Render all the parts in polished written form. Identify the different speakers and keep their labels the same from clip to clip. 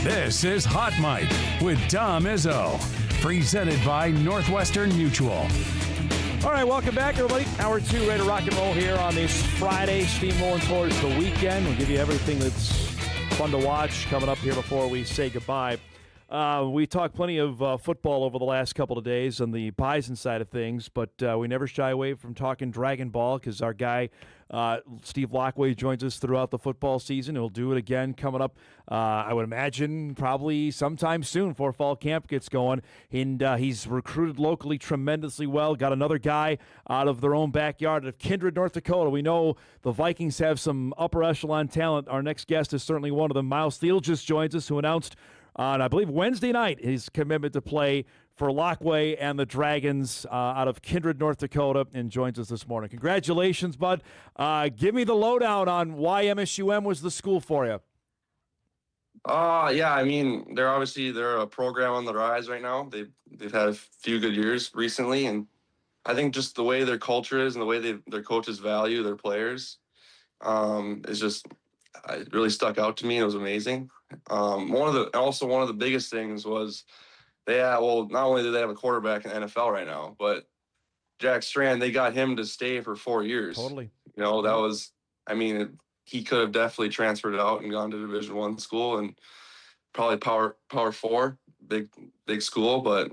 Speaker 1: This is Hot Mic with Dom Izzo, presented by Northwestern Mutual.
Speaker 2: All right, welcome back, everybody. Hour 2, ready to rock and roll here on this Friday, steamrolling towards the weekend. We'll give you everything that's fun to watch coming up here before we say goodbye. We talked plenty of football over the last couple of days on the Bison side of things, but we never shy away from talking Dragon Ball because our guy Steve Lockway joins us throughout the football season. He'll do it again coming up, I would imagine, probably sometime soon before fall camp gets going. And he's recruited locally tremendously well. Got another guy out of their own backyard of Kindred, North Dakota. We know the Vikings have some upper echelon talent. Our next guest is certainly one of them. Myles Thielges joins us, who announced on, I believe, Wednesday night his commitment to play for Lockway and the Dragons out of Kindred, North Dakota, and joins us this morning. Congratulations, bud. Give me the lowdown on why MSUM was the school for you.
Speaker 3: Yeah, I mean, they're a program on the rise right now. They've had a few good years recently, and I think just the way their culture is and the way their coaches value their players is just it really stuck out to me. It was amazing. One of the biggest things was not only do they have a quarterback in the NFL right now, but Jack Strand, they got him to stay for 4 years.
Speaker 2: Totally.
Speaker 3: You know, that was, he could have definitely transferred out and gone to Division I school and probably Power 4, big school, but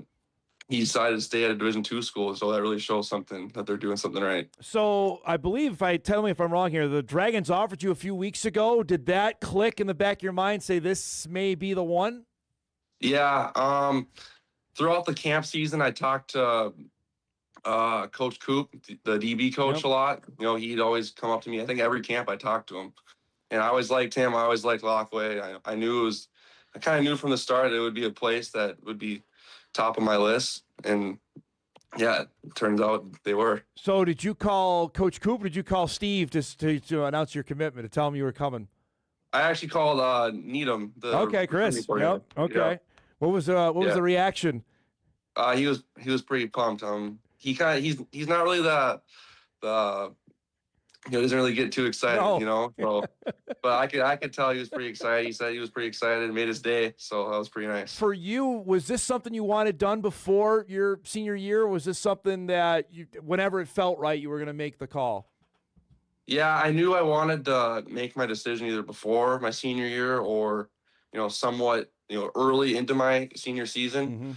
Speaker 3: he decided to stay at a Division II school, so that really shows something, that they're doing something right.
Speaker 2: So I believe, tell me if I'm wrong here, the Dragons offered you a few weeks ago. Did that click in the back of your mind, say this may be the one?
Speaker 3: Yeah. Throughout the camp season, I talked to Coach Coop, the DB coach, a lot. You know, he'd always come up to me. I think every camp I talked to him. And I always liked him. I always liked Lockway. I kind of knew from the start it would be a place that would be top of my list. And, yeah, it turns out they were.
Speaker 2: So did you call Coach Coop or did you call Steve to announce your commitment, to tell him you were coming?
Speaker 3: I actually called Needham.
Speaker 2: Chris. Yep. Okay. Yeah. What was the reaction?
Speaker 3: He was pretty pumped. He's not really the doesn't really get too excited, So, but I could tell he was pretty excited. He said he was pretty excited and made his day. So that was pretty nice.
Speaker 2: For you, was this something you wanted done before your senior year? Or was this something that whenever it felt right, you were going to make the call?
Speaker 3: Yeah, I knew I wanted to make my decision either before my senior year or, somewhat, early into my senior season.
Speaker 2: Mm-hmm.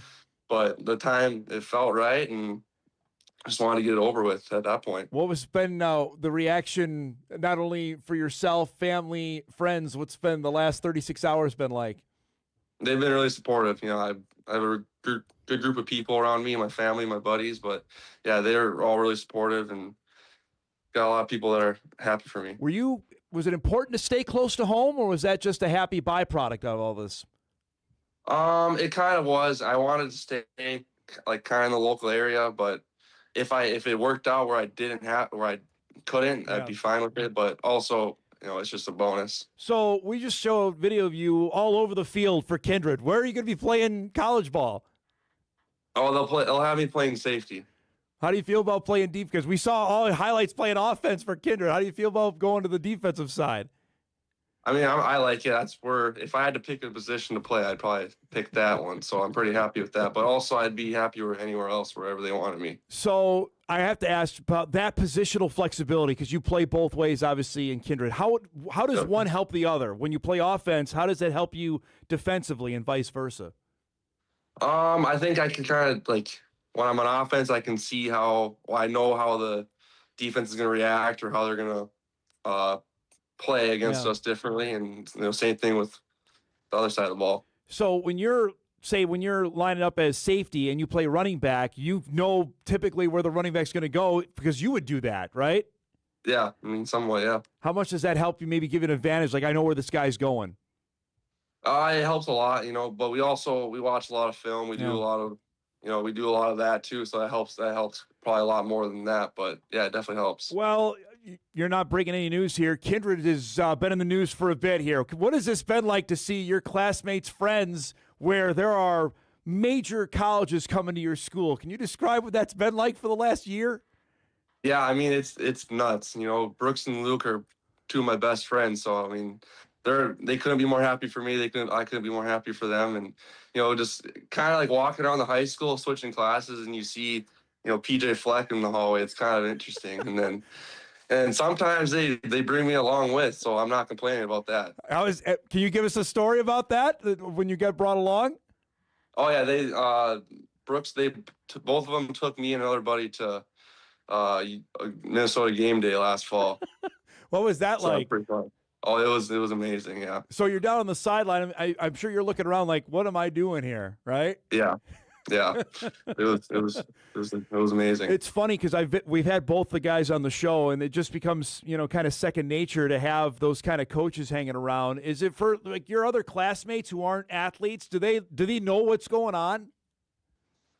Speaker 3: But the time it felt right, and I just wanted to get it over with at that point.
Speaker 2: What has been the reaction, not only for yourself, family, friends? What's been the last 36 hours been like?
Speaker 3: They've been really supportive. I have a good group of people around me, my family, my buddies. But, yeah, they're all really supportive and got a lot of people that are happy for me.
Speaker 2: Was it important to stay close to home, or was that just a happy byproduct of all this?
Speaker 3: It kind of was. I wanted to stay like kind of in the local area, but if it worked out where I couldn't, I'd be fine with it. But also, it's just a bonus.
Speaker 2: So we just showed video of you all over the field for Kindred. Where are you going to be playing college ball?
Speaker 3: Oh, they'll have me playing safety.
Speaker 2: How do you feel about playing deep? Because we saw all the highlights playing offense for Kindred. How do you feel about going to the defensive side?
Speaker 3: I like it. That's where, if I had to pick a position to play, I'd probably pick that one. So I'm pretty happy with that. But also, I'd be happy anywhere else, wherever they wanted me.
Speaker 2: So I have to ask about that positional flexibility, because you play both ways, obviously, in Kindred. How does one help the other? When you play offense, how does that help you defensively and vice versa?
Speaker 3: I think I can kind of, when I'm on offense, I can see I know how the defense is going to react or how they're going to play against us differently, and same thing with the other side of the ball.
Speaker 2: So when you're lining up as safety and you play running back, you know typically where the running back's going to go because you would do that, right?
Speaker 3: Yeah, somewhat, yeah.
Speaker 2: How much does that help you maybe give you an advantage? Like, I know where this guy's going.
Speaker 3: It helps a lot, but we watch a lot of film. We do a lot of, we do a lot of that too. So that helps probably a lot more than that, but yeah, it definitely helps.
Speaker 2: Well, you're not breaking any news here. Kindred has been in the news for a bit here. What has this been like to see your classmates, friends, where there are major colleges coming to your school? Can you describe what that's been like for the last year?
Speaker 3: Yeah, it's nuts. Brooks and Luke are two of my best friends, so they couldn't be more happy for me. I couldn't be more happy for them. And, just kind of like walking around the high school, switching classes, and you see, PJ Fleck in the hallway. It's kind of interesting. And sometimes they bring me along with, so I'm not complaining about that.
Speaker 2: Can you give us a story about that when you got brought along?
Speaker 3: Oh yeah, Brooks, both of them took me and another buddy to Minnesota game day last fall.
Speaker 2: What was that like?
Speaker 3: Pretty fun. Oh, it was amazing. Yeah.
Speaker 2: So you're down on the sideline. I'm sure you're looking around like, what am I doing here? Right?
Speaker 3: Yeah. It was amazing.
Speaker 2: It's funny because we've had both the guys on the show, and it just becomes kind of second nature to have those kind of coaches hanging around. Is it for like your other classmates who aren't athletes? Do they know what's going on?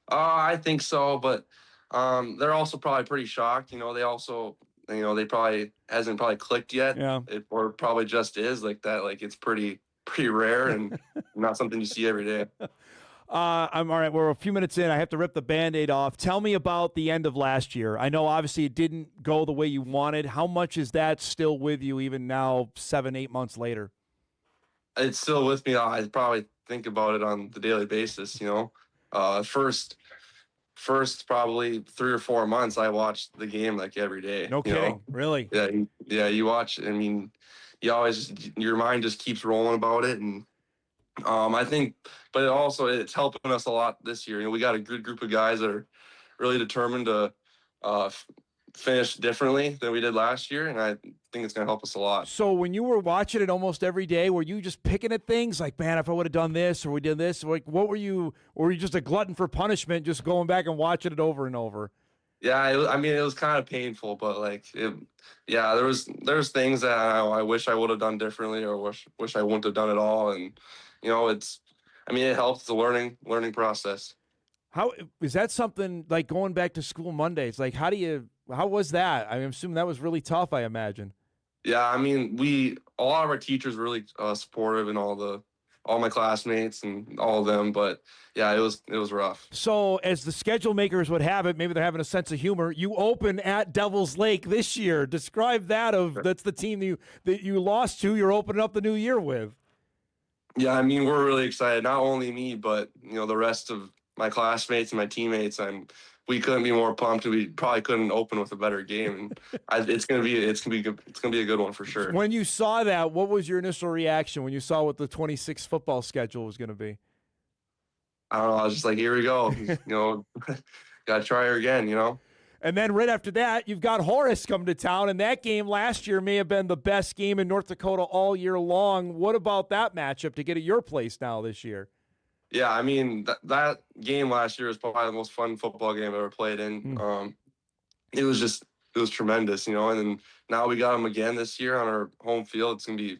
Speaker 3: I think so, but they're also probably pretty shocked. They also they probably hasn't clicked yet.
Speaker 2: Yeah.
Speaker 3: Or probably just is like that. Like it's pretty rare and not something you see every day.
Speaker 2: I'm all right. We're a few minutes in. I have to rip the Band-Aid off. Tell me about the end of last year. I know obviously it didn't go the way you wanted. How much is that still with you even now, 7-8 months later?
Speaker 3: It's still with me. I probably think about it on the daily basis, First probably 3 or 4 months, I watched the game like every day.
Speaker 2: No kidding. Really?
Speaker 3: Yeah, you watch. I mean, you always, your mind just keeps rolling about it. And I think, but it's helping us a lot this year. We got a good group of guys that are really determined to finish differently than we did last year, and I think it's going to help us a lot.
Speaker 2: So when you were watching it almost every day, were you just picking at things like, man, if I would have done this or we did this, like what were you just a glutton for punishment, just going back and watching it over and over?
Speaker 3: Yeah, it was kind of painful, but there was things that I wish I would have done differently, or wish I wouldn't have done at all, and it helps the learning process.
Speaker 2: How is that something like going back to school Mondays? Like, how was that? I'm assuming that was really tough, I imagine.
Speaker 3: Yeah, a lot of our teachers were really supportive, and all my classmates and all of them, but yeah, it was rough.
Speaker 2: So as the schedule makers would have it, maybe they're having a sense of humor. You open at Devil's Lake this year. Describe that. That's the team that you lost to. You're opening up the new year with.
Speaker 3: Yeah, we're really excited. Not only me, but the rest of my classmates and my teammates. We couldn't be more pumped. We probably couldn't open with a better game. And it's gonna be good. It's gonna be a good one for sure.
Speaker 2: When you saw that, what was your initial reaction when you saw what the 26 football schedule was going to be?
Speaker 3: I don't know. I was just like, here we go. Gotta try her again.
Speaker 2: And then right after that, you've got Horace coming to town, and that game last year may have been the best game in North Dakota all year long. What about that matchup to get at your place now this year?
Speaker 3: Yeah, that game last year was probably the most fun football game I've ever played in. It was tremendous, and then now we got them again this year on our home field. It's gonna be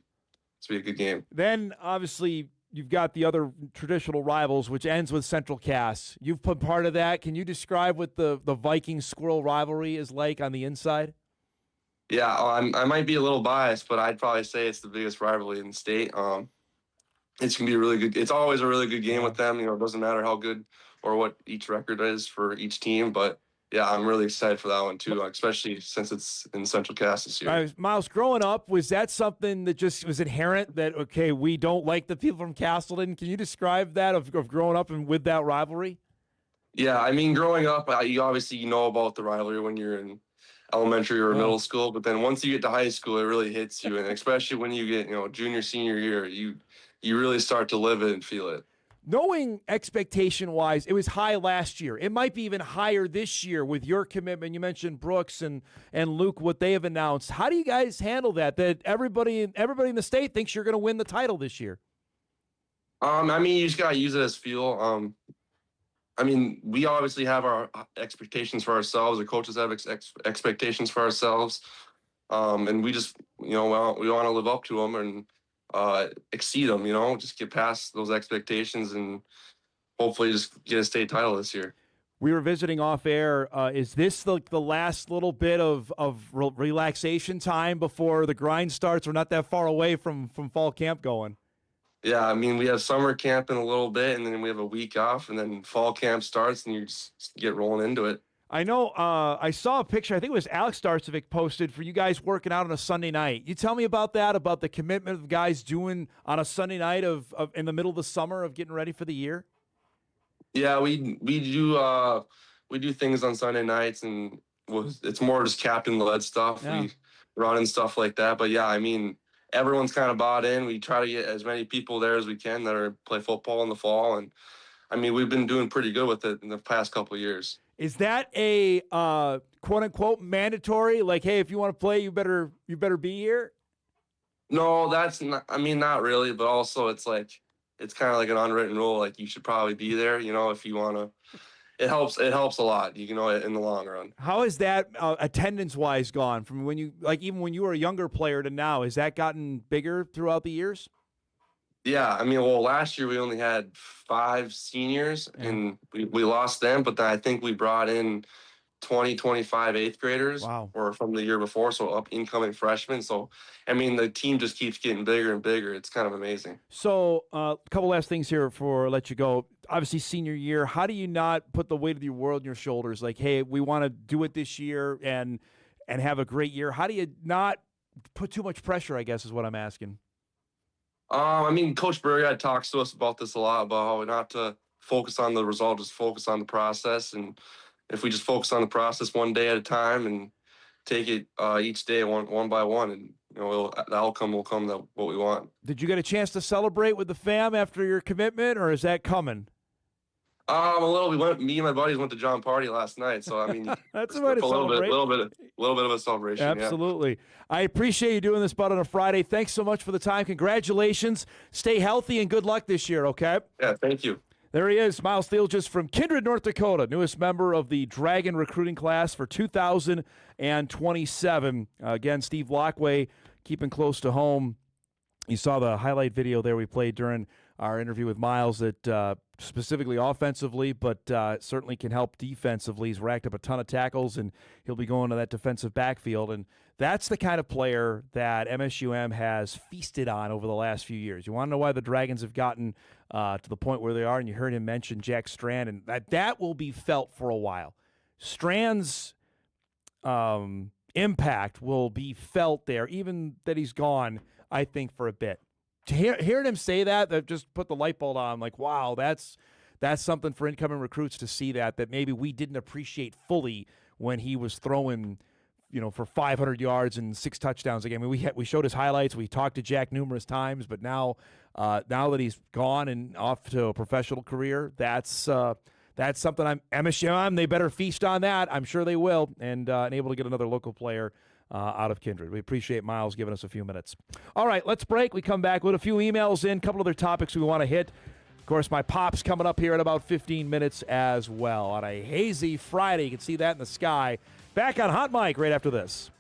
Speaker 3: a good game.
Speaker 2: Then obviously you've got the other traditional rivals, which ends with Central Cass. You've put part of that. Can you describe what the Viking Squirrel rivalry is like on the inside?
Speaker 3: Yeah, I might be a little biased, but I'd probably say it's the biggest rivalry in the state. It's going to be a really good – it's always a really good game with them. It doesn't matter how good or what each record is for each team. But, yeah, I'm really excited for that one too, especially since it's in Central Cass this year.
Speaker 2: Myles, growing up, was that something that just was inherent that, okay, we don't like the people from Castleton? Can you describe that of growing up and with that rivalry?
Speaker 3: Yeah, growing up, you obviously know about the rivalry when you're in elementary or middle school. But then once you get to high school, it really hits you. And especially when you get, junior, senior year, you really start to live it and feel it.
Speaker 2: Knowing expectation-wise, it was high last year. It might be even higher this year with your commitment. You mentioned Brooks and Luke, what they have announced. How do you guys handle that everybody in the state thinks you're going to win the title this year?
Speaker 3: You just got to use it as fuel. We obviously have our expectations for ourselves. The coaches have expectations for ourselves. And we just, we want to live up to them and exceed them, just get past those expectations and hopefully just get a state title this year.
Speaker 2: We were visiting off air. Is this the last little bit of relaxation time before the grind starts? We're not that far away from fall camp going.
Speaker 3: Yeah, we have summer camp in a little bit, and then we have a week off, and then fall camp starts, and you just get rolling into it.
Speaker 2: I know I saw a picture, I think it was Alex Starcevic posted for you guys working out on a Sunday night. You tell me about that, about the commitment of guys doing on a Sunday night of in the middle of the summer of getting ready for the year?
Speaker 3: Yeah, we do things on Sunday nights, and it's more just captain led stuff.
Speaker 2: Yeah.
Speaker 3: We run and stuff like that. But yeah, I mean, everyone's kind of bought in. We try to get as many people there as we can that are play football in the fall, and I mean, we've been doing pretty good with it in the past couple of years.
Speaker 2: Is that a quote unquote mandatory? Like, hey, if you want to play, you better be here?
Speaker 3: No, that's not. I mean, not really, but also it's kind of like an unwritten rule. Like you should probably be there. If you want to. It helps. It helps a lot. In the long run.
Speaker 2: How has that attendance-wise gone from when you even when you were a younger player to now? Has that gotten bigger throughout the years?
Speaker 3: Yeah, I mean, well, last year we only had 5 seniors, and we lost them. But then I think we brought in 25 eighth graders,
Speaker 2: wow,
Speaker 3: or from the year before, so incoming freshmen. So, I mean, the team just keeps getting bigger and bigger. It's kind of amazing.
Speaker 2: So, a couple last things here before I let you go. Obviously, senior year, how do you not put the weight of your world on your shoulders? Like, hey, we want to do it this year and have a great year. How do you not put too much pressure, I guess, is what I'm asking.
Speaker 3: I mean, Coach Moorhead talks to us about this a lot, about how not to focus on the result, just focus on the process. And if we just focus on the process one day at a time and take it each day one by one, and the outcome will come what we want.
Speaker 2: Did you get a chance to celebrate with the fam after your commitment, or is that coming?
Speaker 3: A little. Me and my buddies went to John Party last night, so I mean,
Speaker 2: that's a way to celebrate.
Speaker 3: A little bit of a celebration.
Speaker 2: Absolutely.
Speaker 3: Yeah.
Speaker 2: I appreciate you doing this, bud, on a Friday. Thanks so much for the time. Congratulations. Stay healthy and good luck this year. Okay.
Speaker 3: Yeah. Thank you.
Speaker 2: There he is, Myles Thielges from Kindred, North Dakota, newest member of the Dragon recruiting class for 2027. Again, Steve Lockway keeping close to home. You saw the highlight video there we played during our interview with Myles that specifically offensively, but certainly can help defensively. He's racked up a ton of tackles, and he'll be going to that defensive backfield. And that's the kind of player that MSUM has feasted on over the last few years. You want to know why the Dragons have gotten to the point where they are, and you heard him mention Jack Strand, and that will be felt for a while. Strand's impact will be felt there, even that he's gone, I think, for a bit. Hearing him say that just put the light bulb on. I'm like, wow, that's something for incoming recruits to see that maybe we didn't appreciate fully when he was throwing, for 500 yards and 6 touchdowns a game. I mean, we showed his highlights. We talked to Jack numerous times, but now that he's gone and off to a professional career, that's something MSU. They better feast on that. I'm sure they will, and able to get another local player out of Kindred. We appreciate Myles giving us a few minutes. All right, let's break. We come back with a few emails in, a couple other topics we want to hit. Of course, my Pop's coming up here in about 15 minutes as well on a hazy Friday. You can see that in the sky. Back on Hot Mic right after this.